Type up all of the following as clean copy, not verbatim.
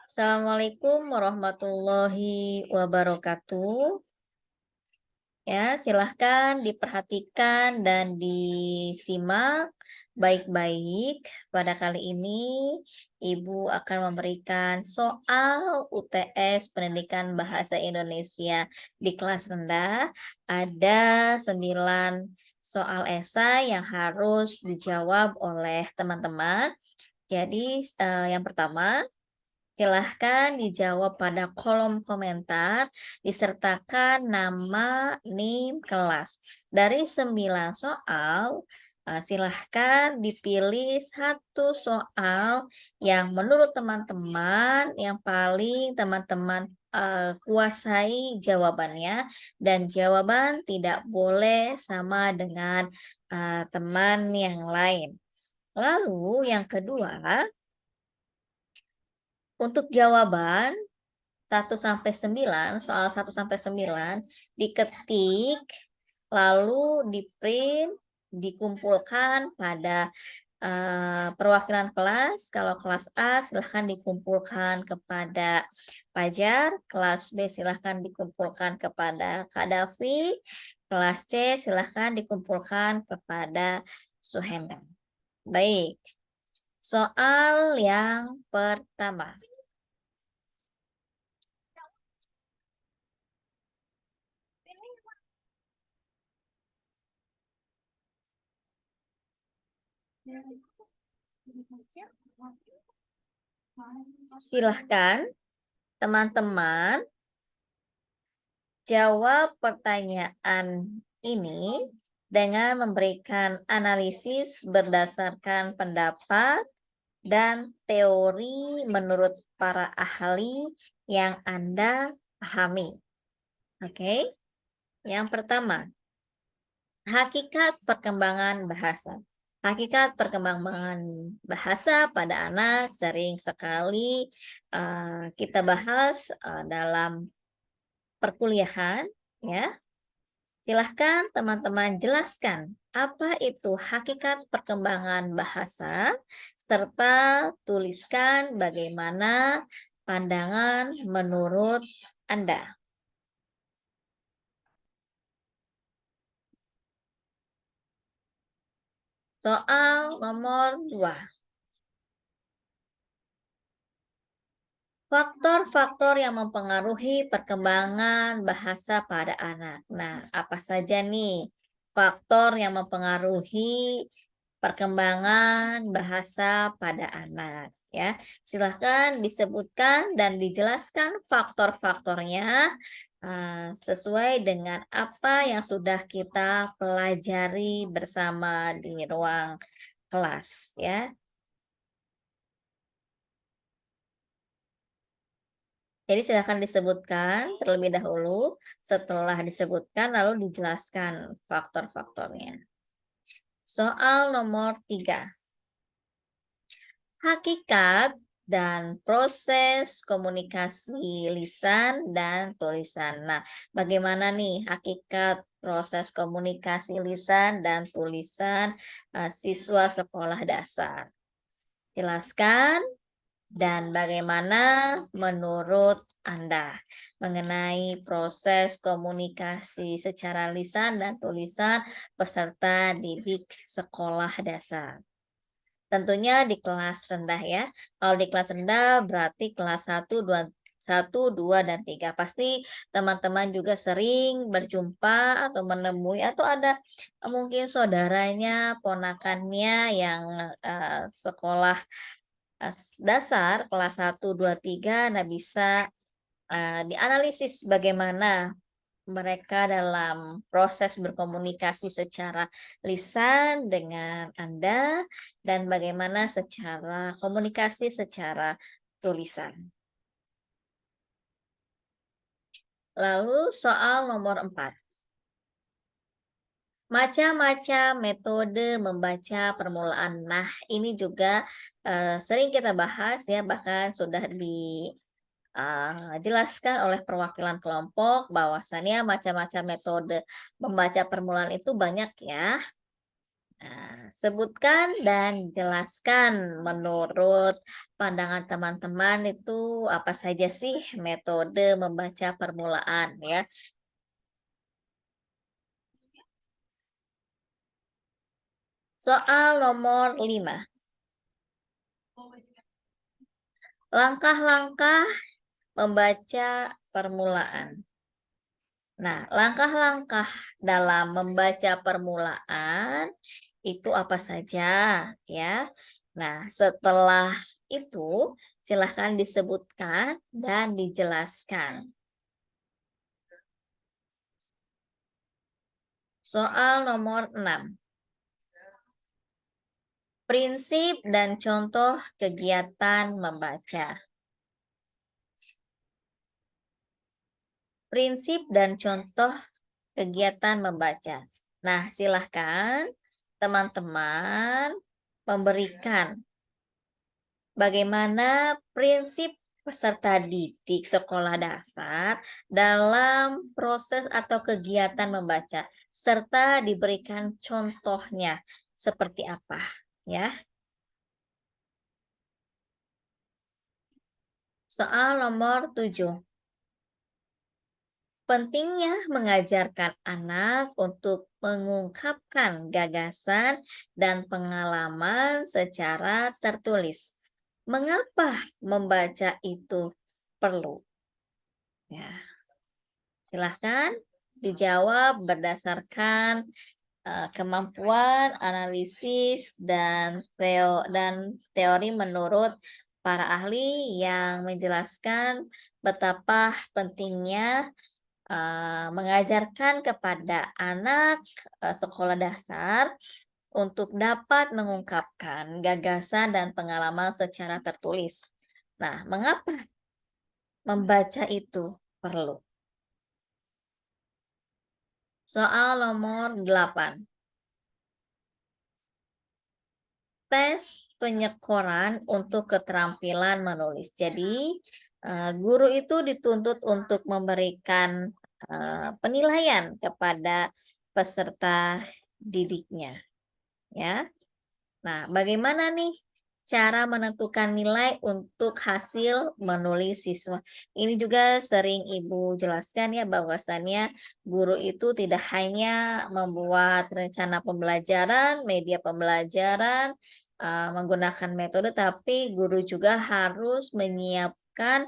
Assalamualaikum warahmatullahi wabarakatuh. Ya, silahkan diperhatikan dan disimak baik-baik. Pada kali ini, Ibu akan memberikan soal UTS Pendidikan Bahasa Indonesia di kelas rendah. Ada 9 soal esai yang harus dijawab oleh teman-teman. Jadi, yang pertama, silahkan dijawab pada kolom komentar, disertakan nama, NIM, kelas. Dari 9 soal, silahkan dipilih satu soal yang menurut teman-teman yang paling teman-teman kuasai jawabannya, dan jawaban tidak boleh sama dengan teman yang lain. Lalu yang kedua, untuk jawaban 1 sampai 9, soal 1 sampai 9 diketik, lalu di-print, dikumpulkan pada perwakilan kelas. Kalau kelas A silahkan dikumpulkan kepada Fajar, kelas B silahkan dikumpulkan kepada Kak Davi, kelas C silahkan dikumpulkan kepada Suhendra. Baik, soal yang pertama. Silahkan teman-teman jawab pertanyaan ini dengan memberikan analisis berdasarkan pendapat dan teori menurut para ahli yang Anda pahami. Oke, yang pertama, hakikat perkembangan bahasa. Hakikat perkembangan bahasa pada anak sering sekali kita bahas dalam perkuliahan, ya. Silahkan teman-teman jelaskan apa itu hakikat perkembangan bahasa, serta tuliskan bagaimana pandangan menurut Anda. Soal nomor 2. Faktor-faktor yang mempengaruhi perkembangan bahasa pada anak. Nah, apa saja nih faktor yang mempengaruhi perkembangan bahasa pada anak, ya? Silahkan disebutkan dan dijelaskan faktor-faktornya sesuai dengan apa yang sudah kita pelajari bersama di ruang kelas, ya. Jadi silakan disebutkan terlebih dahulu, setelah disebutkan lalu dijelaskan faktor-faktornya. Soal nomor 3. Hakikat dan proses komunikasi lisan dan tulisan. Nah, bagaimana nih hakikat proses komunikasi lisan dan tulisan siswa sekolah dasar? Jelaskan. Dan bagaimana menurut Anda mengenai proses komunikasi secara lisan dan tulisan peserta didik sekolah dasar? Tentunya di kelas rendah, ya. Kalau di kelas rendah berarti kelas 1, 2, dan 3. Pasti teman-teman juga sering berjumpa atau menemui atau ada mungkin saudaranya, ponakannya yang sekolah dasar kelas 1, 2, 3. Nah, bisa dianalisis bagaimana mereka dalam proses berkomunikasi secara lisan dengan Anda dan bagaimana secara komunikasi secara tulisan. Lalu soal nomor 4. Macam-macam metode membaca permulaan. Nah, ini juga sering kita bahas, ya, bahkan sudah dijelaskan oleh perwakilan kelompok bahwasannya macam-macam metode membaca permulaan itu banyak, ya. Nah, sebutkan dan jelaskan menurut pandangan teman-teman itu apa saja sih metode membaca permulaan ya. Soal nomor 5. Langkah-langkah membaca permulaan. Nah, langkah-langkah dalam membaca permulaan itu apa saja ya. Nah, setelah itu silahkan disebutkan dan dijelaskan. Soal nomor 6. Prinsip dan contoh kegiatan membaca. Prinsip dan contoh kegiatan membaca. Nah, silahkan teman-teman memberikan bagaimana prinsip peserta didik sekolah dasar dalam proses atau kegiatan membaca, serta diberikan contohnya seperti apa, ya. Soal nomor 7. Pentingnya mengajarkan anak untuk mengungkapkan gagasan dan pengalaman secara tertulis. Mengapa membaca itu perlu? Ya, silahkan dijawab berdasarkan kemampuan analisis dan teori menurut para ahli yang menjelaskan betapa pentingnya mengajarkan kepada anak sekolah dasar untuk dapat mengungkapkan gagasan dan pengalaman secara tertulis. Nah, mengapa membaca itu perlu? Soal nomor 8. Tes penyekoran untuk keterampilan menulis. Jadi, guru itu dituntut untuk memberikan penilaian kepada peserta didiknya, ya. Nah, bagaimana nih cara menentukan nilai untuk hasil menulis siswa? Ini juga sering Ibu jelaskan ya bahwasannya guru itu tidak hanya membuat rencana pembelajaran, media pembelajaran, menggunakan metode, tapi guru juga harus menyiapkan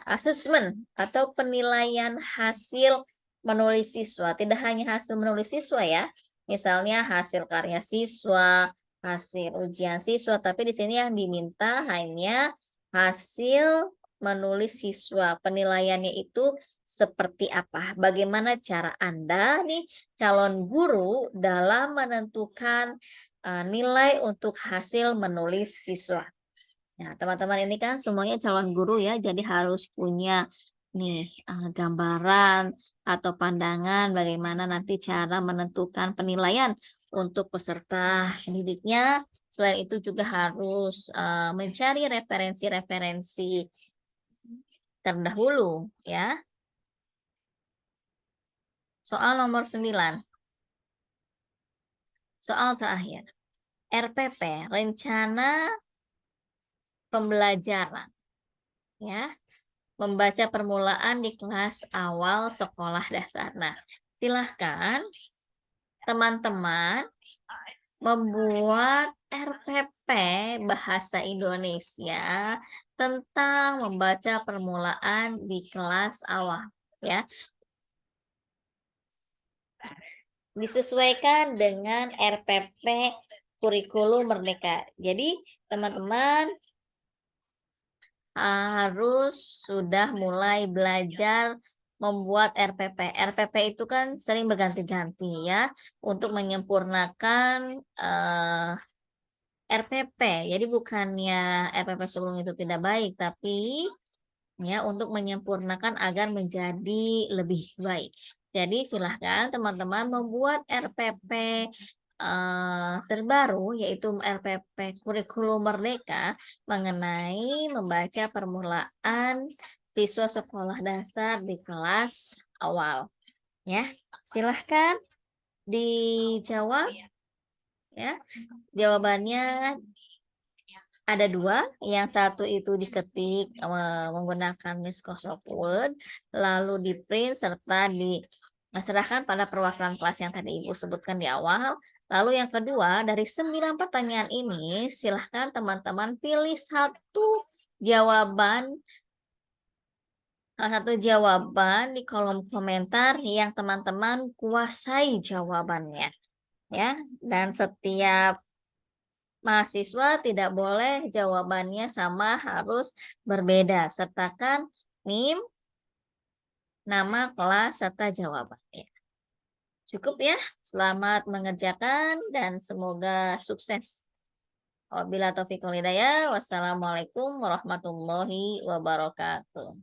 asesmen atau penilaian hasil menulis siswa. Tidak hanya hasil menulis siswa ya, misalnya hasil karya siswa, hasil ujian siswa, tapi di sini yang diminta hanya hasil menulis siswa. Penilaiannya itu seperti apa? Bagaimana cara Anda nih calon guru dalam menentukan nilai untuk hasil menulis siswa? Nah, teman-teman ini kan semuanya calon guru ya, jadi harus punya nih gambaran atau pandangan bagaimana nanti cara menentukan penilaian untuk peserta didiknya. Selain itu juga harus mencari referensi-referensi terdahulu ya. Soal nomor 9. Soal terakhir. RPP, rencana pembelajaran ya. Membaca permulaan di kelas awal sekolah dasar. Nah, silahkan teman-teman membuat RPP Bahasa Indonesia tentang membaca permulaan di kelas awal, ya. Disesuaikan dengan RPP Kurikulum Merdeka. Jadi, teman-teman harus sudah mulai belajar membuat RPP. RPP itu kan sering berganti-ganti ya, untuk menyempurnakan RPP. Jadi bukannya RPP sebelum itu tidak baik, tapi ya untuk menyempurnakan agar menjadi lebih baik. Jadi silahkan teman-teman membuat RPP terbaru yaitu RPP Kurikulum Merdeka mengenai membaca permulaan siswa sekolah dasar di kelas awal. Ya, silahkan dijawab ya. Jawabannya ada dua, yang satu itu diketik menggunakan Microsoft Word, lalu di-print serta diserahkan pada perwakilan kelas yang tadi Ibu sebutkan di awal. Lalu yang kedua, dari 9 pertanyaan ini, silahkan teman-teman pilih salah satu jawaban di kolom komentar yang teman-teman kuasai jawabannya. Ya, dan setiap mahasiswa tidak boleh jawabannya sama, harus berbeda. Sertakan NIM, nama kelas, serta jawabannya. Cukup ya, selamat mengerjakan dan semoga sukses. Wabillahi taufiq wal hidayah. Wassalamualaikum warahmatullahi wabarakatuh.